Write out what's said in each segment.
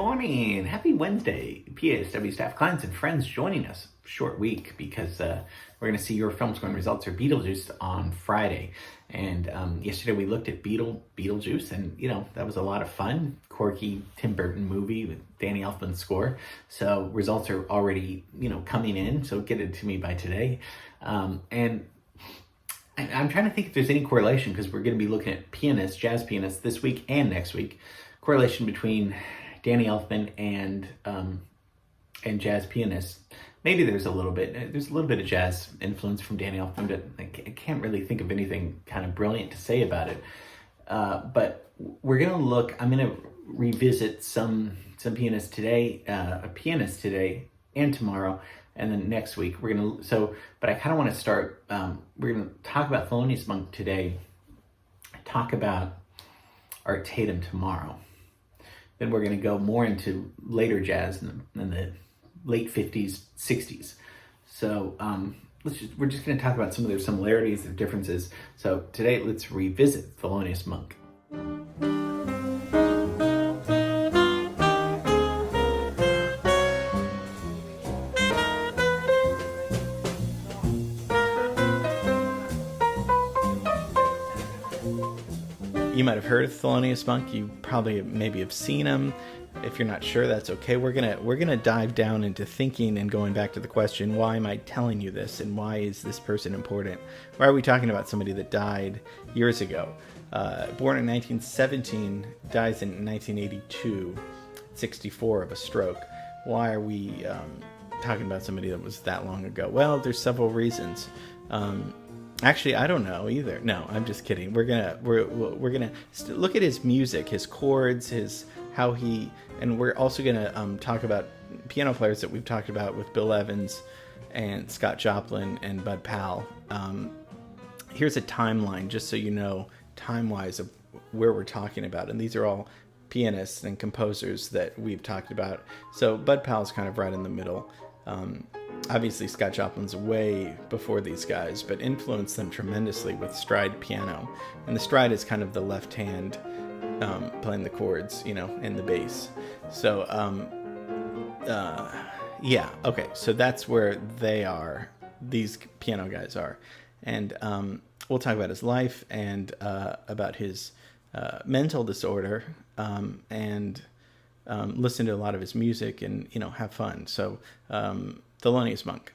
morning. Happy Wednesday. PASW staff, clients, and friends joining us. Short week because we're going to see your film scoring results for Beetlejuice on Friday. And yesterday we looked at Beetlejuice, and that was a lot of fun. Quirky Tim Burton movie with Danny Elfman's score. So results are already coming in. So get it to me by today. And I'm trying to think if there's any correlation, because we're going to be looking at pianists, jazz pianists, this week and next week. Correlation between Danny Elfman and jazz pianists. Maybe there's a little bit of jazz influence from Danny Elfman, but I can't really think of anything kind of brilliant to say about it. But we're going to look. I'm going to revisit some pianists today, a pianist today and tomorrow. And then next week but I kind of want to start, we're going to talk about Thelonious Monk today, talk about Art Tatum tomorrow. Then we're going to go more into later jazz in the late 50s, 60s. So we're just going to talk about some of their similarities, their differences. So today, let's revisit Thelonious Monk. You might have heard of Thelonious Monk. You probably maybe have seen him. If you're not sure, that's okay. We're gonna dive down into thinking and going back to the question, why am I telling you this, and why is this person important? Why are we talking about somebody that died years ago? Born in 1917, dies in 1982, 64 of a stroke. Why are we talking about somebody that was that long ago? Well, there's several reasons. Actually, I don't know either. No, I'm just kidding. We're gonna look at his music, his chords, and we're also gonna talk about piano players that we've talked about with Bill Evans and Scott Joplin and Bud Powell. Here's a timeline, just so you know, time-wise, of where we're talking about, and these are all pianists and composers that we've talked about. So Bud Powell's kind of right in the middle. Obviously, Scott Joplin's way before these guys, but influenced them tremendously with stride piano. And the stride is kind of the left hand playing the chords, and the bass. So, okay. So that's where they are. These piano guys are. And we'll talk about his life and about his mental disorder and listen to a lot of his music and, have fun. So, Thelonious Monk.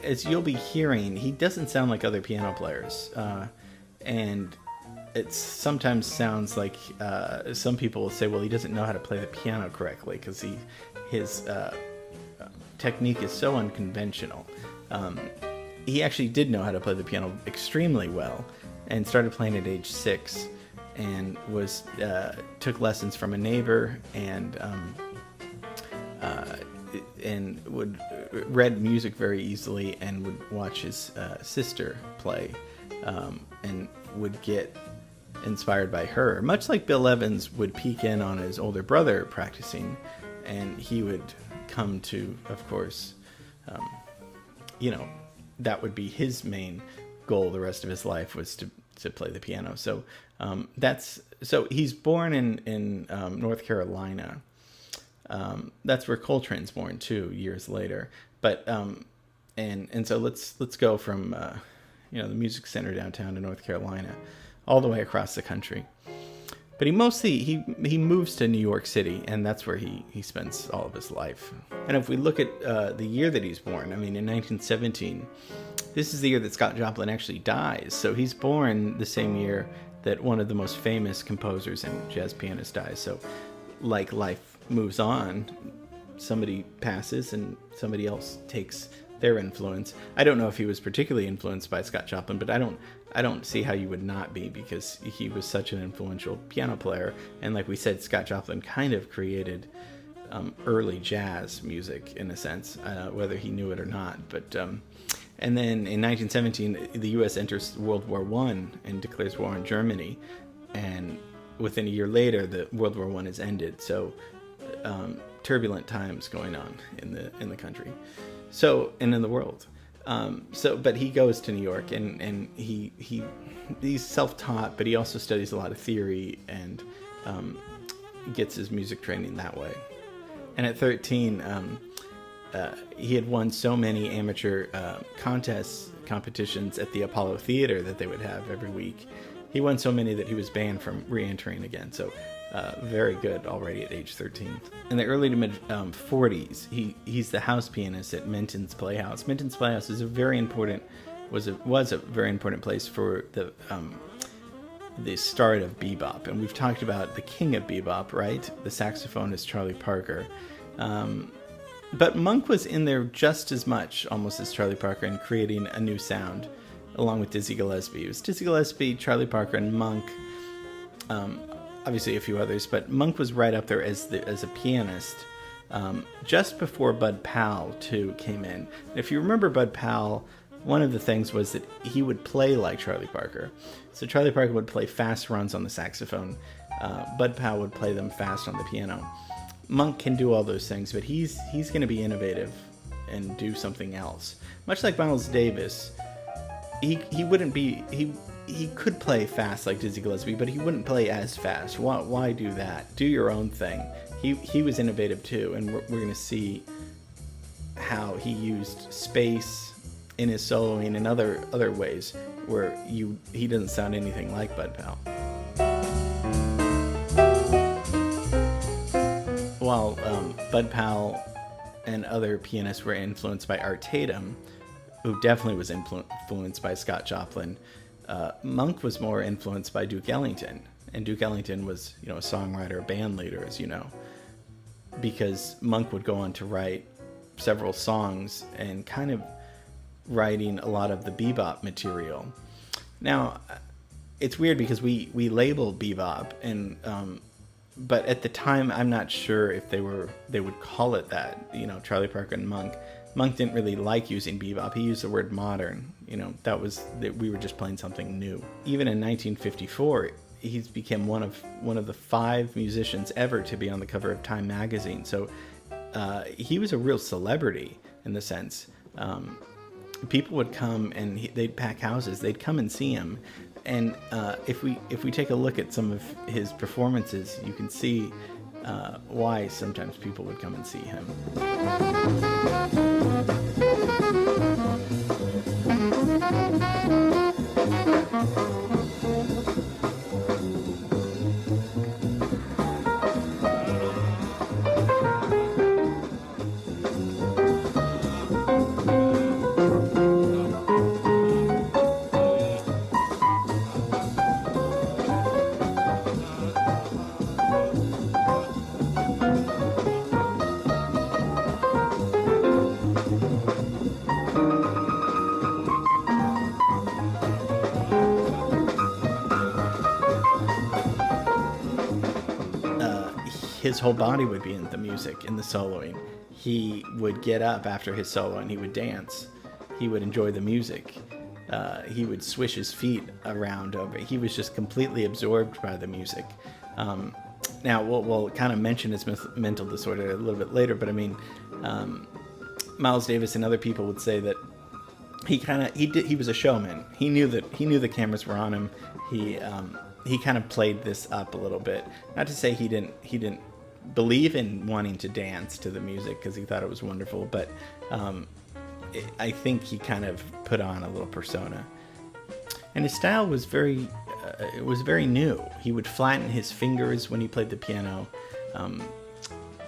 As you'll be hearing, he doesn't sound like other piano players, and it sometimes sounds like some people will say, well, he doesn't know how to play the piano correctly because his technique is so unconventional. He actually did know how to play the piano extremely well and started playing at age 6 and took lessons from a neighbor and read music very easily and would watch his sister play and would get inspired by her, much like Bill Evans would peek in on his older brother practicing, and he would come to, of course, that would be his main goal the rest of his life, was to play the piano. So so he's born in North Carolina. That's where Coltrane's born 2 years later. But and so let's go from the music center downtown to North Carolina, all the way across the country. But he moves to New York City, and that's where he spends all of his life. And if we look at the year that he's born, in 1917, this is the year that Scott Joplin actually dies. So he's born the same year that one of the most famous composers and jazz pianists dies. So like life moves on, somebody passes and somebody else takes their influence. I don't know if he was particularly influenced by Scott Joplin, but I don't see how you would not be, because he was such an influential piano player. And like we said, Scott Joplin kind of created early jazz music in a sense, whether he knew it or not. But and then in 1917, the U.S. enters World War I and declares war on Germany. and within a year later, the World War I has ended. So turbulent times going on in the country, and in the world. But he goes to New York, and he's self-taught, but he also studies a lot of theory and gets his music training that way. And at 13, he had won so many amateur competitions at the Apollo Theater that they would have every week. He won so many that he was banned from re-entering again. So very good already at age 13. In the early to mid 40s, he's the house pianist at Minton's Playhouse. Minton's Playhouse is was a very important place for the start of bebop. And we've talked about the king of bebop, right? The saxophonist Charlie Parker. But Monk was in there just as much, almost as Charlie Parker, in creating a new sound, along with Dizzy Gillespie. It was Dizzy Gillespie, Charlie Parker, and Monk. Obviously a few others, but Monk was right up there as a pianist, just before Bud Powell too came in. If you remember Bud Powell, one of the things was that he would play like Charlie Parker. So Charlie Parker would play fast runs on the saxophone. Bud Powell would play them fast on the piano. Monk can do all those things, but he's going to be innovative and do something else. Much like Miles Davis, he wouldn't be he could play fast like Dizzy Gillespie, but he wouldn't play as fast. Why do that? Do your own thing. He was innovative too, and we're going to see how he used space in his soloing and other ways where he doesn't sound anything like Bud Powell. While Bud Powell and other pianists were influenced by Art Tatum, who definitely was influenced by Scott Joplin, Monk was more influenced by Duke Ellington. And Duke Ellington was, a songwriter, band leader, as you know, because Monk would go on to write several songs and kind of writing a lot of the bebop material. Now, it's weird because we label bebop, and but at the time, I'm not sure if they would call it that. Charlie Parker and Monk. Monk didn't really like using bebop. He used the word modern. That we were just playing something new. Even in 1954, he's become one of the 5 musicians ever to be on the cover of Time magazine. So he was a real celebrity in the sense. People would come and they'd pack houses. They'd come and see him. And if we take a look at some of his performances, you can see why sometimes people would come and see him. His whole body would be in the music, in the soloing. He would get up after his solo and he would dance. He would enjoy the music. He would swish his feet around over. He was just completely absorbed by the music. Now, we'll kind of mention his mental disorder a little bit later, but I mean, Miles Davis and other people would say that he was a showman. He knew the cameras were on him. He kind of played this up a little bit. Not to say he didn't believe in wanting to dance to the music because he thought it was wonderful, but I think he kind of put on a little persona. And his style was very new. He would flatten his fingers when he played the piano.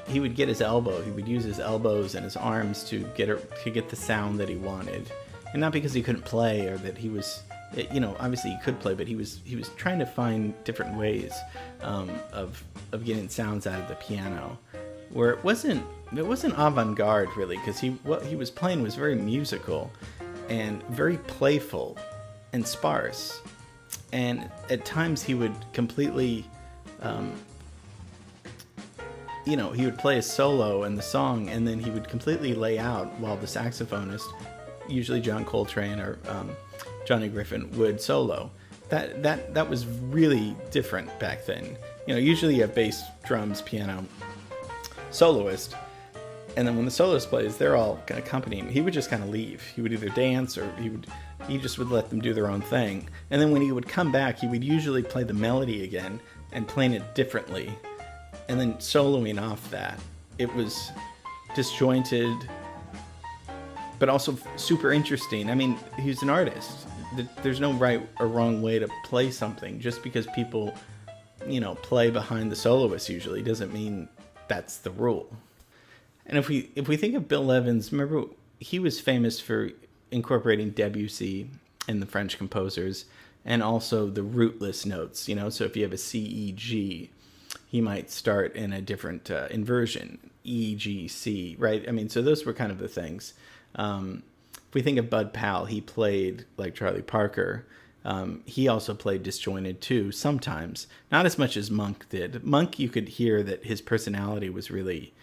He would get his elbow. He would use his elbows and his arms to get the sound that he wanted, and not because he couldn't play or that he was. Obviously he could play, but he was trying to find different ways of getting sounds out of the piano, where it wasn't avant-garde really, because what he was playing was very musical and very playful and sparse, and at times he would completely, he would play a solo in the song, and then he would completely lay out while the saxophonist, usually John Coltrane or Johnny Griffin, would solo. That was really different back then. Usually you have bass, drums, piano, soloist, and then when the soloist plays, they're all kind of accompanying. He would just kind of leave. He would either dance or he just would let them do their own thing. And then when he would come back, he would usually play the melody again and playing it differently, and then soloing off that. It was disjointed, but also super interesting. I mean, he's an artist. There's no right or wrong way to play something. Just because people, play behind the soloist usually doesn't mean that's the rule. And if we think of Bill Evans, remember he was famous for incorporating Debussy and the French composers, and also the rootless notes. So if you have a C, E, G, he might start in a different inversion, E, G, C, right? I mean, so those were kind of the things. If we think of Bud Powell, he played like Charlie Parker. He also played disjointed too, sometimes. Not as much as Monk did. Monk, you could hear that his personality was really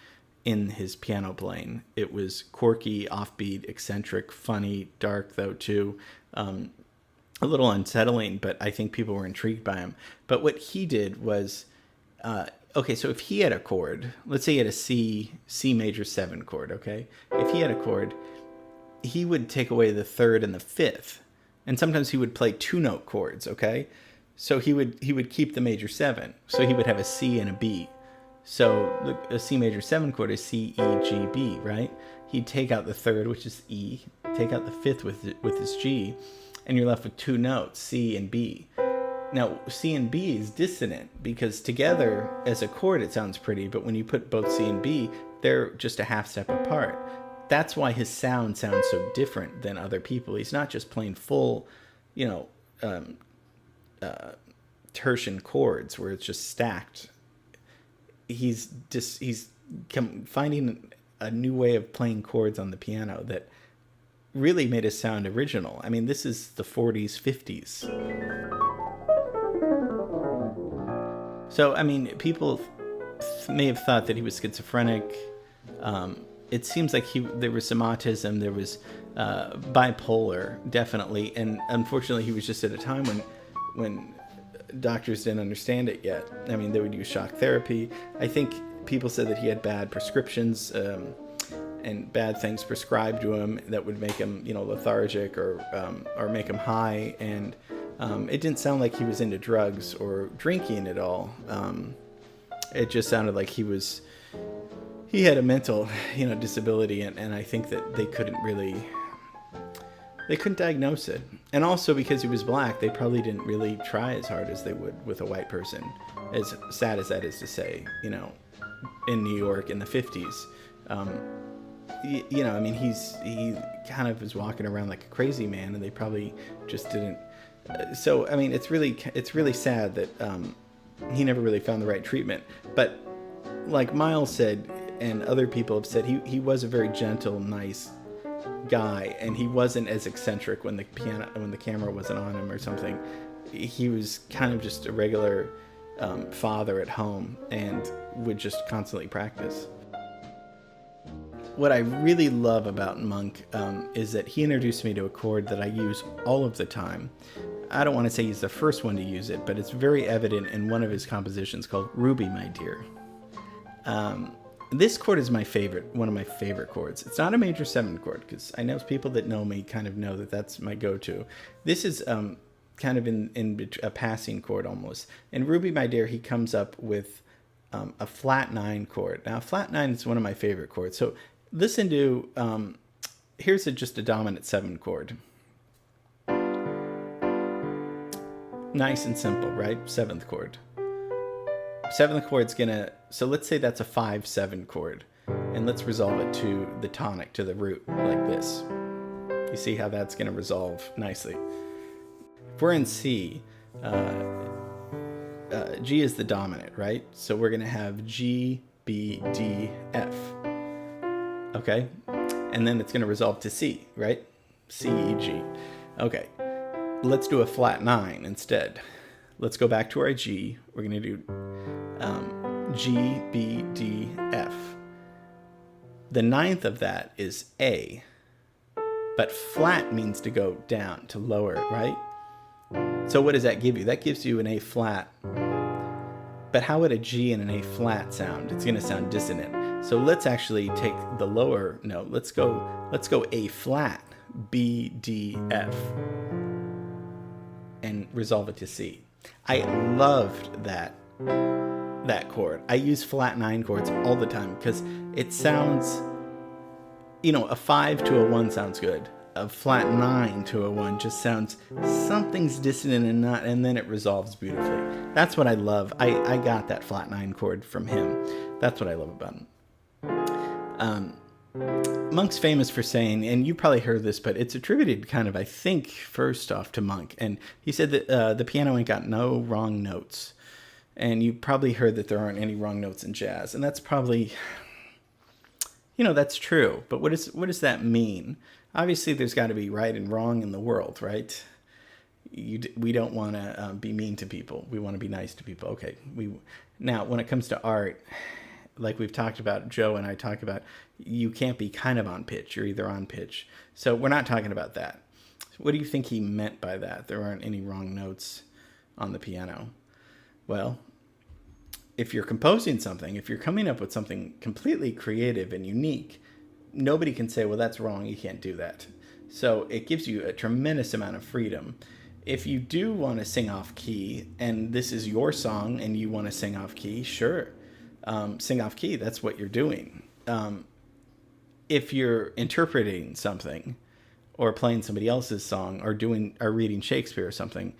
in his piano playing. It was quirky, offbeat, eccentric, funny, dark though too. A little unsettling, but I think people were intrigued by him. But what he did was, okay, so if he had a chord, let's say he had a C major 7 chord, okay? If he had a chord, he would take away the third and the fifth. And sometimes he would play 2-note chords, okay? So he would keep the major 7. So he would have a C and a B. So a C major 7 chord is C, E, G, B, right? He'd take out the third, which is E, take out the fifth with his G, and you're left with 2 notes, C and B. Now, C and B is dissonant because together as a chord it sounds pretty, but when you put both C and B, they're just a half step apart. That's why his sound sounds so different than other people. He's not just playing full, tertian chords where it's just stacked. He's finding a new way of playing chords on the piano that really made his sound original. I mean, this is the 40s, 50s. So, I mean, people may have thought that he was schizophrenic. It seems like there was some autism, there was bipolar, definitely. And unfortunately, he was just at a time when doctors didn't understand it yet. I mean, they would use shock therapy. I think people said that he had bad prescriptions and bad things prescribed to him that would make him, lethargic or make him high. And it didn't sound like he was into drugs or drinking at all. It just sounded like he had a mental, disability, and I think that they couldn't diagnose it. And also because he was black, they probably didn't really try as hard as they would with a white person, as sad as that is to say, in New York in the 50s. I mean, he kind of was walking around like a crazy man, and they probably just didn't. So, I mean, it's really sad that he never really found the right treatment. But like Miles said, and other people have said, he was a very gentle, nice guy, and he wasn't as eccentric when the camera wasn't on him or something. He was kind of just a regular father at home and would just constantly practice. What I really love about Monk is that he introduced me to a chord that I use all of the time. I don't want to say he's the first one to use it, but it's very evident in one of his compositions called Ruby, My Dear. This chord is one of my favorite chords. It's not a major 7 chord, because I know people that know me kind of know that that's my go-to. This is kind of in a passing chord almost. In Ruby, My Dear, he comes up with a flat 9 chord. Now, flat 9 is one of my favorite chords. So listen to, here's just a dominant 7 chord. Nice and simple, right? 7th chord. 7th chord's so let's say that's a 5-7 chord, and let's resolve it to the tonic, to the root, like this. You see how that's gonna resolve nicely. If we're in C, G is the dominant, right? So we're gonna have G, B, D, F. Okay? And then it's gonna resolve to C, right? C, E, G. Okay. Let's do a flat 9 instead. Let's go back to our G. We're gonna do G, B, D, F. The 9th of that is A, but flat means to go down, to lower, right? So what does that give you? That gives you an A flat. But how would a G and an A flat sound? It's going to sound dissonant. So let's actually take the lower note. Let's go A flat, B, D, F, and resolve it to C. I loved that chord. I use flat 9 chords all the time because it sounds, a 5 to a 1 sounds good. A flat 9 to a 1 just sounds, something's dissonant and then it resolves beautifully. That's what I love. I got that flat 9 chord from him. That's what I love about him. Monk's famous for saying, and you probably heard this, but it's attributed kind of, I think, first off to Monk. And he said that the piano ain't got no wrong notes. And you probably heard that there aren't any wrong notes in jazz. And that's probably, that's true. But what does that mean? Obviously, there's got to be right and wrong in the world, right? We don't want to be mean to people. We want to be nice to people. Okay. Now, when it comes to art, like we've talked about, Joe and I talked about, you can't be kind of on pitch. You're either on pitch. So we're not talking about that. What do you think he meant by that? There aren't any wrong notes on the piano. Well, if you're composing something, if you're coming up with something completely creative and unique, nobody can say, well, that's wrong. You can't do that. So it gives you a tremendous amount of freedom. If you do want to sing off key, and this is your song and you want to sing off key, sure. Sing off key, that's what you're doing. If you're interpreting something or playing somebody else's song or reading Shakespeare or something,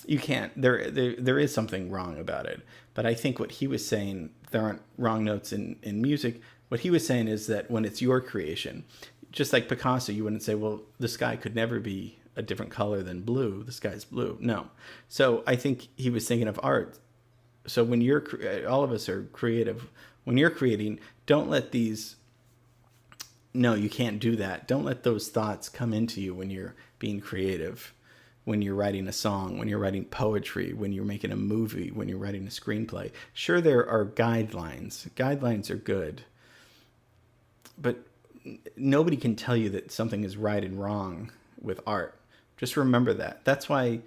you can't. There is something wrong about it. But I think what he was saying, there aren't wrong notes in music. What he was saying is that when it's your creation, just like Picasso, you wouldn't say, well, the sky could never be a different color than blue. The sky's blue. No. So I think he was thinking of art. So when all of us are creative, when you're creating, don't let no, you can't do that. Don't let those thoughts come into you when you're being creative, when you're writing a song, when you're writing poetry, when you're making a movie, when you're writing a screenplay. Sure, there are guidelines. Guidelines are good. But nobody can tell you that something is right and wrong with art. Just remember that. That's why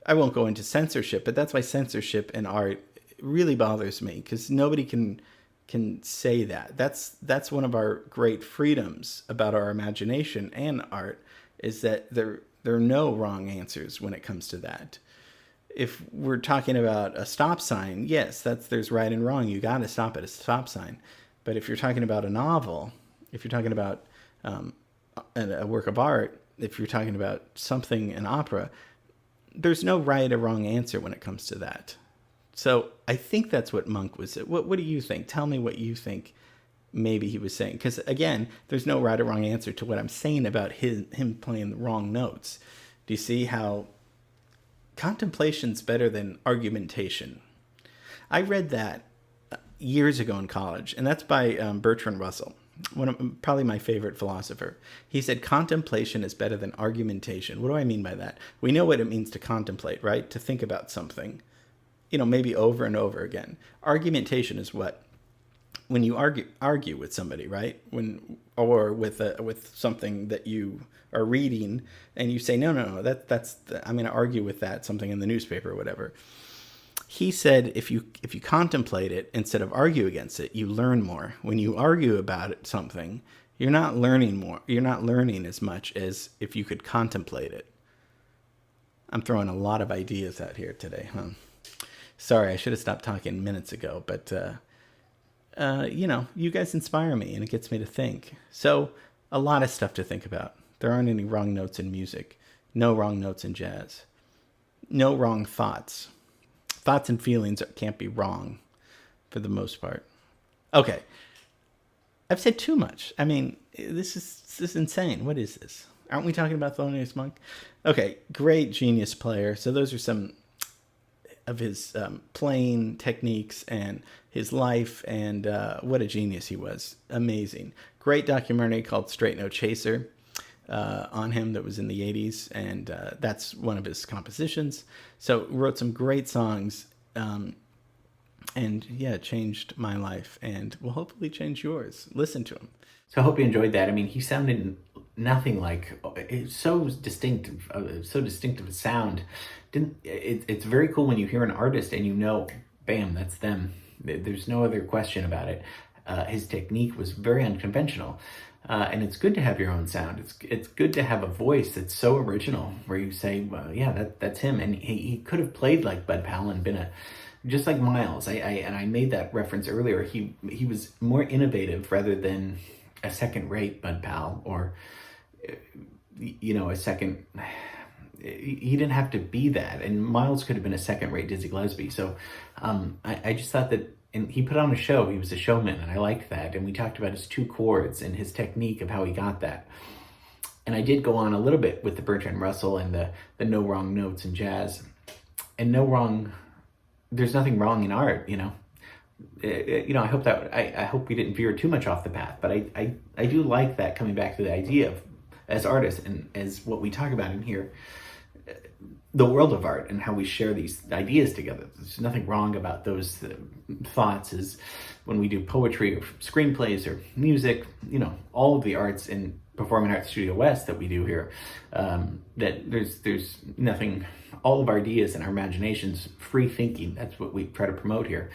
I won't go into censorship, but that's why censorship in art really bothers me, because nobody can say that. That's one of our great freedoms about our imagination and art, is that there are no wrong answers when it comes to that. If we're talking about a stop sign, yes, there's right and wrong. You got to stop at a stop sign. But if you're talking about a novel, if you're talking about a work of art, if you're talking about something, an opera, there's no right or wrong answer when it comes to that. So I think that's what Monk was. What do you think? Tell me what you think maybe he was saying. Because again, there's no right or wrong answer to what I'm saying about him playing the wrong notes. Do you see how contemplation's better than argumentation? I read that years ago in college, and that's by Bertrand Russell, probably my favorite philosopher. He said contemplation is better than argumentation. What do I mean by that? We know what it means to contemplate, right? To think about something, maybe over and over again. Argumentation is what? When you argue with somebody, right? Or with something that you are reading, and you say, no, I'm going to argue with that, something in the newspaper or whatever. He said, if you contemplate it instead of argue against it, you learn more. When you argue about something, you're not learning more. You're not learning as much as if you could contemplate it. I'm throwing a lot of ideas out here today, huh? Sorry, I should have stopped talking minutes ago, but you guys inspire me, and it gets me to think. So, a lot of stuff to think about. There aren't any wrong notes in music. No wrong notes in jazz. No wrong thoughts. Thoughts and feelings can't be wrong, for the most part. Okay. I've said too much. I mean, this is insane. What is this? Aren't we talking about Thelonious Monk? Okay, great genius player. So those are some of his playing techniques and his life, and what a genius he was. Amazing. Great documentary called Straight No Chaser on him that was in the 80s, and that's one of his compositions. So wrote some great songs, and yeah, changed my life, and will hopefully change yours. Listen to him. So I hope you enjoyed that. I mean, he sounded nothing like, it's so distinctive, so distinctive a sound. It's very cool when you hear an artist and you know, bam, that's them. There's no other question about it. His technique was very unconventional. And it's good to have your own sound. It's good to have a voice that's so original, where you say, well, yeah, that's him. And he could have played like Bud Powell and been just like Miles. I made that reference earlier. He was more innovative rather than a second-rate Bud Powell, or a second. He didn't have to be that, and Miles could have been a second-rate Dizzy Gillespie. So I just thought that. And he put on a show. He was a showman, and I liked that. And we talked about his 2 chords and his technique of how he got that. And I did go on a little bit with the Bertrand Russell and the no wrong notes in jazz. And there's nothing wrong in art, I hope I hope we didn't veer too much off the path. But I do like that, coming back to the idea of, as artists and as what we talk about in here, the world of art and how we share these ideas together. There's nothing wrong about those thoughts, as when we do poetry or screenplays or music, all of the arts in Performing Arts Studio West that we do here, that there's nothing, all of our ideas and our imaginations, free thinking, that's what we try to promote here.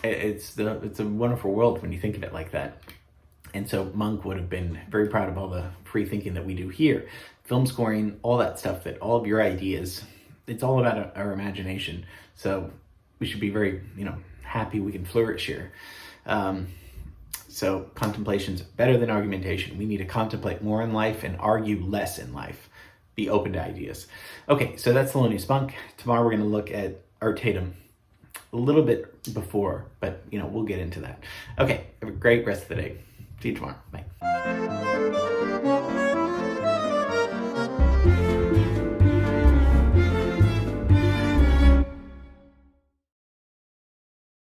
It's a wonderful world when you think of it like that. And so Monk would have been very proud of all the free thinking that we do here. Film scoring, all that stuff, that all of your ideas, it's all about our imagination. So we should be very, happy we can flourish here. So contemplation's better than argumentation. We need to contemplate more in life and argue less in life. Be open to ideas. Okay, so that's Thelonious Monk. Tomorrow we're going to look at Art Tatum a little bit before, but, we'll get into that. Okay, have a great rest of the day. See you tomorrow. Bye.